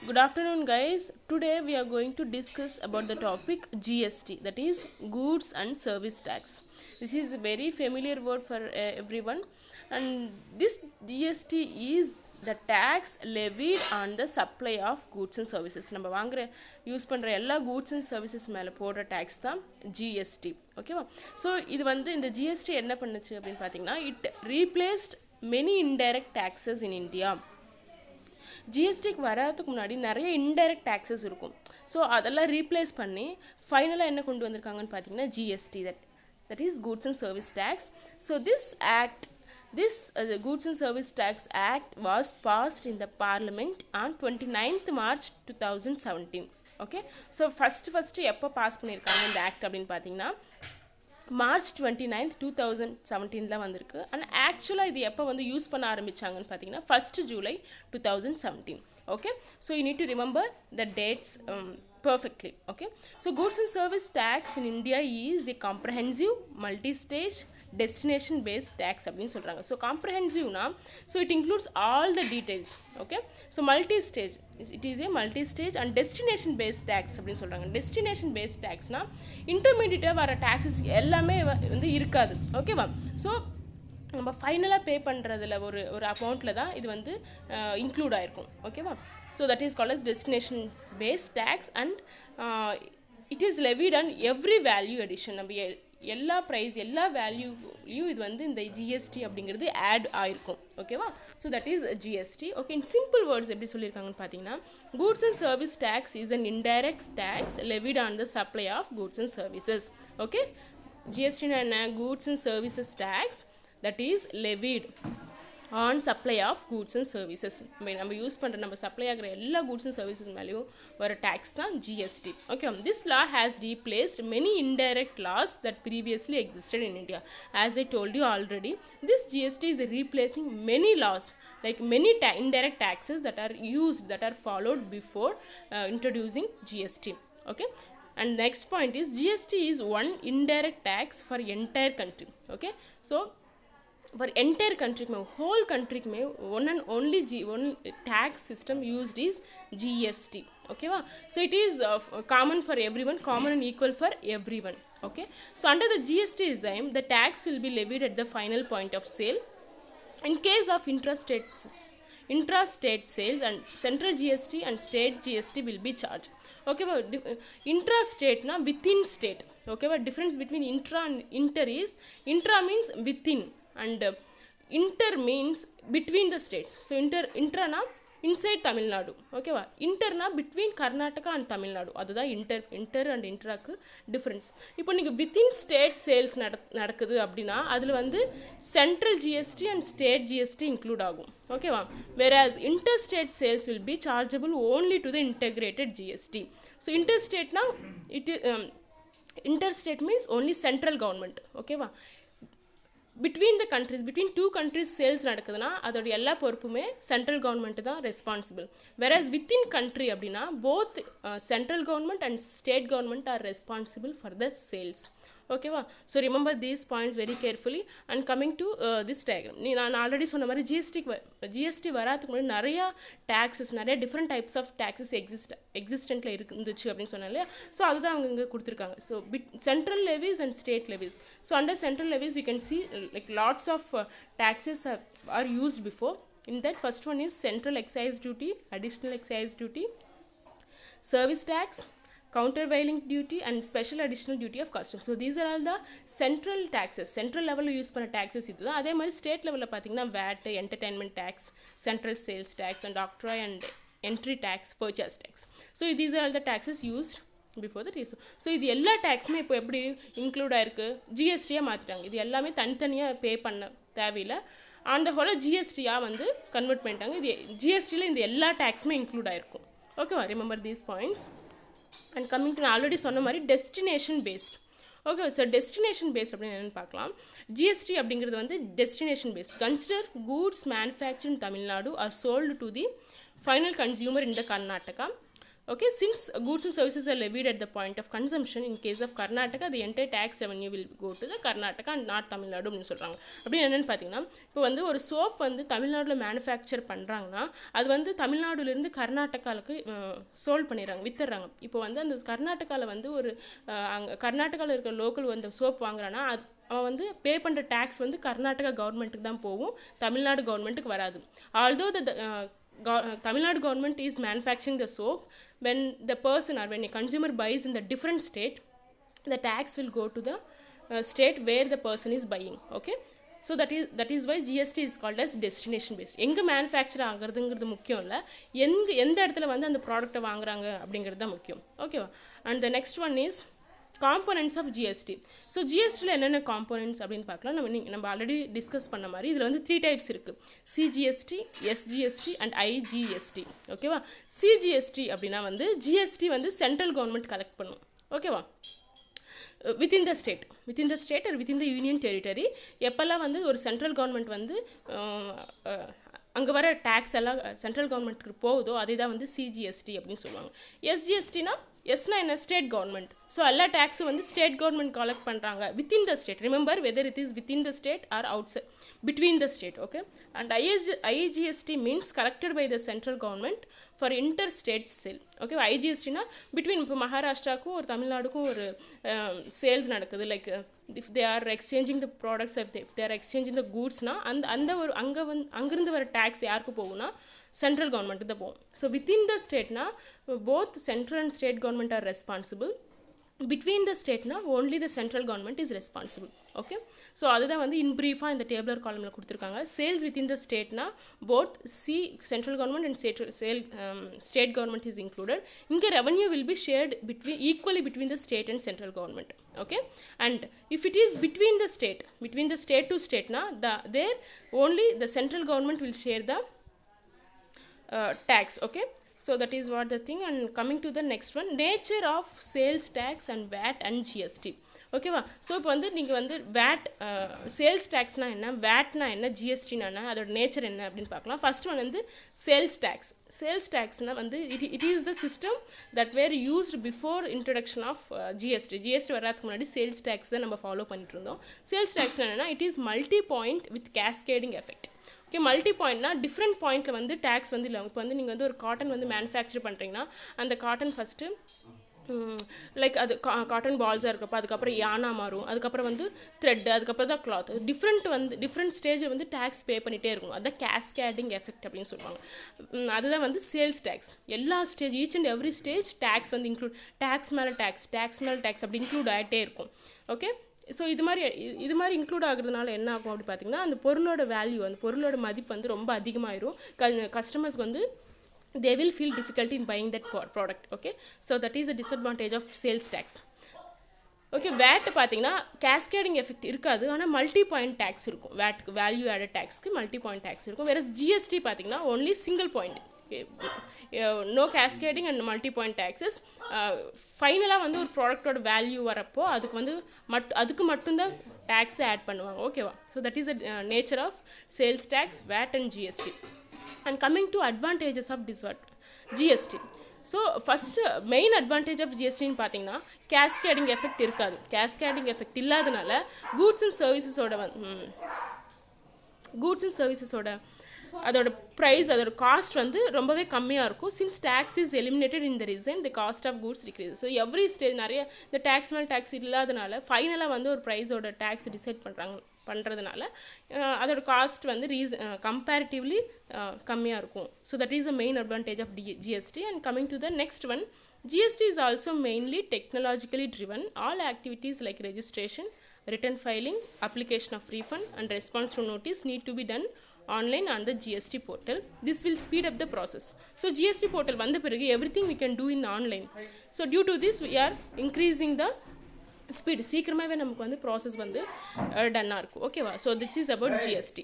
Good afternoon, guys. Today we are going to discuss about the topic GST, that is Goods and Service Tax. This is a very familiar word for everyone, and this GST is the tax levied on the supply of goods and services. நம்ம வாங்குற use பண்ணுற எல்லா goods and services மேலே போடுற tax தான் GST. ஓகேவா? So இது இந்த ஜிஎஸ்டி என்ன பண்ணுச்சு அப்படின்னு பார்த்தீங்கன்னா, it replaced many indirect taxes in India. ஜிஎஸ்டிக்கு வராதுக்கு முன்னாடி நிறைய இன்டைரக்ட் டேக்ஸஸ் இருக்கும். ஸோ அதெல்லாம் ரீப்ளேஸ் பண்ணி ஃபைனலாக என்ன கொண்டு வந்திருக்காங்கன்னு பார்த்தீங்கன்னா GST, that is goods and service tax. So this Goods and Service Tax Act was passed in the Parliament on 29th March 2017. Okay, so first எப்போ பாஸ் பண்ணியிருக்காங்க இந்த ஆக்ட் அப்படின்னு பார்த்தீங்கன்னா March 29th 2017 வந்திருக்கு. அண்ட் ஆக்சுவலாக இது எப்போ யூஸ் பண்ண ஆரம்பித்தாங்கன்னு பார்த்தீங்கன்னா 1st July 2017. Okay, so you need to remember the dates perfectly. Okay, so Goods and Service Tax in India is a comprehensive multi-stage destination based tax அப்படின்னு சொல்கிறாங்க. ஸோ காம்ப்ரஹென்சிவ்னா, so it includes all the details. Okay, so multistage, it is a multistage and destination based tax அப்படின்னு சொல்கிறாங்க. Destination paste டேக்ஸ்னால் இன்டர்மீடியட்டாக வர taxes எல்லாமே இருக்காது. ஓகேவா? So நம்ம ஃபைனலாக பே பண்ணுறதுல ஒரு அமௌண்ட்டில் தான் இது இன்க்ளூட் ஆகிருக்கும். ஓகேவா? So that is called as destination based tax and it is levied on every value addition. நம்ம எல்லா ப்ரைஸ் எல்லா வேல்யூலையும் இது இந்த ஜிஎஸ்டி அப்படிங்கிறது ஆட் ஆகிருக்கும். ஓகேவா? So that is GST. Okay, in simple words எப்படி சொல்லியிருக்காங்கன்னு பார்த்தீங்கன்னா, goods and service tax is an indirect tax levied on the supply of goods and services. Okay, ஜிஎஸ்டினா என்ன? Goods and services tax that is levied on supply of goods and services. நம்ம use பண்ணுற நம்ம supply ஆகிற எல்லா goods and services மேலேயும் வர tax தான் GST. Okay, this law has replaced many indirect laws that previously existed in India. As I told you already, this GST is replacing many laws, like many indirect taxes that are followed before introducing GST. Okay, and next point is GST is one indirect tax for entire country. Okay, so for entire country mein, whole country mein one and only one tax system used is GST. Okay va? So it is common for everyone, common and equal for everyone. Okay, so under the GST regime, the tax will be levied at the final point of sale. In case of intrastate sales, and central GST and state GST will be charged. Okay, but intrastate na within state. Okay, but difference between intra and inter is, intra means within and inter means between the states. So intra na inside Tamil Nadu. Okay va? Inter na between Karnataka and Tamil Nadu. அதுதான் inter and intraக்கு difference. இப்போ நீங்கள் within state sales நடக்குது அப்படின்னா அதில் central GST and state GST include ஆகும். ஓகேவா? whereas interstate sales will be chargeable only to the integrated GST. So interstate na interstate means only central government. ஓகேவா? between the countries, between two countries sales நடக்குதுன்னா அதோட எல்லா பொறுப்புமே central government தான் responsible. whereas within country அப்படின்னா both central government and state government are responsible for the sales. ஓகேவா? So remember these points very carefully. And coming to this diagram, நான் already சொன்ன மாதிரி GST வராதுக்கு முன்னாடி நிறையா டேக்ஸஸ், நிறைய டிஃப்ரெண்ட் டைப்ஸ் ஆஃப் டேக்ஸஸ் எக்ஸிஸ்டண்ட்டில் இருந்துச்சு அப்படின்னு சொன்னாங்க இல்லையா? ஸோ அதுதான் அவங்க இங்கே கொடுத்துருக்காங்க. So central levies and state levies. So under central levies you can see like lots of taxes are used before. In that, first one is central excise duty, additional excise duty, service tax, countervailing duty and special additional duty of customs. So these are all the central taxes. Central level use பண்ண taxes இது தான். அதே மாதிரி state லெவலில் பார்த்தீங்கன்னா VAT, entertainment tax, central sales tax and octroi and entry tax, purchase tax. So these are all the taxes used before the TSO. So இது எல்லா டேக்ஸுமே இப்போ எப்படி இன்க்ளூட் ஆயிருக்கு? ஜிஎஸ்டியாக மாற்றிட்டாங்க. இது எல்லாமே தனித்தனியாக பே பண்ண தேவையில்லை. அந்த ஹோல ஜிஎஸ்டியாக கன்வெர்ட் பண்ணிட்டாங்க. இது ஜிஎஸ்டியில் இந்த எல்லா டேக்ஸுமே இன்க்ளூட் ஆயிருக்கும். ஓகேவா? Remember these points. And coming to நான் ஆல்ரெடி சொன்ன மாதிரி destination based. Okay, so destination based அப்படின்னு என்னென்னு பார்க்கலாம். ஜிஎஸ்டி அப்படிங்கிறது destination based. Consider goods manufacture in Tamil Nadu are sold to the final consumer in the Karnataka. Okay, since goods and services are levied at the point of consumption, in case of Karnataka, the entire tax revenue will go to the Karnataka and not Tamil Nadu ன்னு சொல்கிறாங்க. அப்படி என்னென்னு பார்த்தீங்கன்னா, இப்போ வந்து ஒரு soap வந்து தமிழ்நாட்டில் மேனுஃபேக்சர் பண்ணுறாங்கன்னா அது வந்து தமிழ்நாடுலேருந்து கர்நாடகாவுக்கு சோல்ட் பண்ணிடுறாங்க, வித்துடுறாங்க. இப்போ வந்து அந்த கர்நாடகாவில் வந்து ஒரு அங்கே கர்நாடகாவில் இருக்கிற லோக்கல் வந்து சோப் வாங்குறான்னா அது அவன் வந்து பே பண்ணுற டேக்ஸ் வந்து கர்நாடகா கவர்மெண்ட்டுக்கு தான் போகும், தமிழ்நாடு கவர்மெண்ட்டுக்கு வராது. Although Tamil Nadu government is manufacturing the soap, when the person or when a consumer buys in the different state, the tax will go to the state where the person is buying. Okay, so that is why GST is called as destination based. எங்கே manufacture ஆகிறதுங்கிறது முக்கியம் இல்லை, எந்த இடத்துல வந்து அந்த ப்ராடக்ட்டை வாங்குறாங்க அப்படிங்கிறது தான் முக்கியம். ஓகேவா? And the next one is components of GST. So ஜிஎஸ்டியில் என்னென்ன காம்போனன்ட்ஸ் அப்படின்னு பார்க்கலாம். நம்ம ஆல்ரெடி டிஸ்கஸ் பண்ண மாதிரி இதில் வந்து 3 டைப்ஸ் இருக்குது: சிஜிஎஸ்டி, எஸ்ஜிஎஸ்டி அண்ட் ஐஜிஎஸ்டி. ஓகேவா? சிஜிஎஸ்டி அப்படின்னா வந்து ஜிஎஸ்டி வந்து சென்ட்ரல் கவர்மெண்ட் கலெக்ட் பண்ணும். ஓகேவா? Within the state or within the union territory எப்போல்லாம் வந்து ஒரு சென்ட்ரல் கவர்மெண்ட் வந்து அங்கே வர டேக்ஸ் எல்லாம் சென்ட்ரல் கவர்மெண்ட்டுக்கு போகுதோ அதே தான் வந்து சிஜிஎஸ்டி அப்படின்னு சொல்லுவாங்க. எஸ்ஜிஎஸ்டினா எஸ்னா என்ன? State government. ஸோ எல்லா டேக்ஸும் வந்து ஸ்டேட் கவர்மெண்ட் கலெக்ட் பண்ணுறாங்க within the state. Remember whether it is within the state or outside, between the state. Okay. And IGST means collected by the central government for interstate sale. Okay. ஐஜிஎஸ்டினா between இப்போ மகாராஷ்டிராவுக்கும் ஒரு தமிழ்நாடுக்கும் ஒரு sales நடக்குது, like if they are exchanging the products, if they are exchanging the goods na அந்த ஒரு அங்கிருந்து வர டேக்ஸ் யாருக்கு போகும்னா சென்ட்ரல் கவர்மெண்ட்டு தான் போகும். ஸோ வித்தின் த ஸ்டேட்னா both central and state government are responsible. between the state na only the central government is responsible. Okay, so அதுதான் வந்து in brief இந்த டேபிளர் காலம்ல கொடுத்திருக்காங்க. Sales within the state na both central government and state government is included. இங்க revenue will be shared equally between the state and central government. Okay, and if it is between the state to state na there only the central government will share the tax. Okay, so that is what the thing. And coming to the next one, nature of sales tax and VAT and GST. ஓகேவா? So இப்போ வந்து நீங்கள் வந்து wired sales டேக்ஸ்னா என்ன, வேட்னா என்ன, ஜிஎஸ்டினா என்ன, அதோட nature என்ன அப்படின்னு பார்க்கலாம். ஃபர்ஸ்ட் ஒன் வந்து சேல்ஸ் டேக்ஸ்னால் வந்து it is the system that were used before introduction of GST வர்றதுக்கு முன்னாடி சேல்ஸ் டேக்ஸ் தான் நம்ம ஃபாலோ பண்ணிட்டு இருந்தோம். சேல்ஸ் டேக்ஸ் என்னென்னா it is multi point with cascading effect. Okay, multi பாயிண்ட்னா டிஃப்ரெண்ட் பாயிண்ட்டில் வந்து டேக்ஸ் வந்து இல்லை. இப்போ வந்து நீங்கள் வந்து ஒரு காட்டன் வந்து மேனுஃபேக்சர் பண்ணுறீங்கன்னா அந்த காட்டன் ஃபஸ்ட்டு லைக் அது காட்டன் பால்ஸாக இருக்கப்போ அதுக்கப்புறம் யானா மாறும், அதுக்கப்புறம் வந்து த்ரெட், அதுக்கப்புறம் தான் கிளாத், டிஃப்ரெண்ட் ஸ்டேஜில் வந்து டேக்ஸ் பே பண்ணிகிட்டே இருக்கும். அதுதான் கேஸ்கேடிங் எஃபெக்ட் அப்படின்னு சொல்லுவாங்க. அதுதான் வந்து சேல்ஸ் டேக்ஸ். எல்லா stage each and every stage tax வந்து இன்க்ளூட், டேக்ஸ் மேலே டேக்ஸ் அப்படி இன்க்ளூட் ஆகிட்டே இருக்கும். ஓகே, ஸோ இது மாதிரி இன்க்ளூட் ஆகுறதுனால என்ன ஆகும் அப்படி பார்த்தீங்கன்னா அந்த பொருளோட வேல்யூ, அந்த பொருளோட மதிப்பு வந்து ரொம்ப அதிகமாகிடும். கஸ்டமர்ஸ்க்கு வந்து they will feel difficulty in buying that product. Okay, so that is a disadvantage of sales tax. Okay, VAT பார்த்தீங்கன்னா கேஸ்கேடிங் எஃபெக்ட் இருக்காது, ஆனால் மல்டி பாயிண்ட் டேக்ஸ் இருக்கும். வேட்க்கு வேல்யூ ஆடட் டேக்ஸ்க்கு மல்டி பாயிண்ட் டேக்ஸ் இருக்கும். வேறு ஜிஎஸ்டி பார்த்தீங்கன்னா only single point, no cascading and multi point taxes. ஃபைனலாக வந்து ஒரு ப்ராடக்டோட வேல்யூ வரப்போ அதுக்கு மட்டும்தான் டேக்ஸை ஆட் பண்ணுவாங்க. ஓகேவா? So that is a nature of sales tax, VAT and GST. And coming to advantages of GST. So first main advantage of ஜிஎஸ்டின்னு பார்த்தீங்கன்னா கேஸ்கேடிங் எஃபெக்ட் இருக்காது. கேஸ்கேடிங் எஃபெக்ட் இல்லாதனால கூட்ஸ் அண்ட் சர்வீசஸோட அதோட ப்ரைஸ், அதோட காஸ்ட் வந்து ரொம்பவே கம்மியாக இருக்கும். Since tax is eliminated in the reason the cost of goods decrease. So every stage நிறைய இந்த டேக்ஸ் மேல் டேக்ஸ் இல்லாதனால ஃபைனலாக வந்து ஒரு ப்ரைஸோட டேக்ஸ் டிசைட் பண்ணுறதுனால அதோட காஸ்ட் வந்து கம்பேரிட்டிவ்லி கம்மியாக இருக்கும். So that is the main advantage of GST. And coming to the next one, GST is also mainly technologically driven. All activities like registration, return filing, application of refund and response to notice need to be done online on the GST portal. This will speed up the process. So GST portal vanda pirage everything we can do in online. So due to this we are increasing the speed. சீக்கிரமாகவே நமக்கு வந்து process வந்து டன்னாக இருக்கும். ஓகேவா? So this is about GST.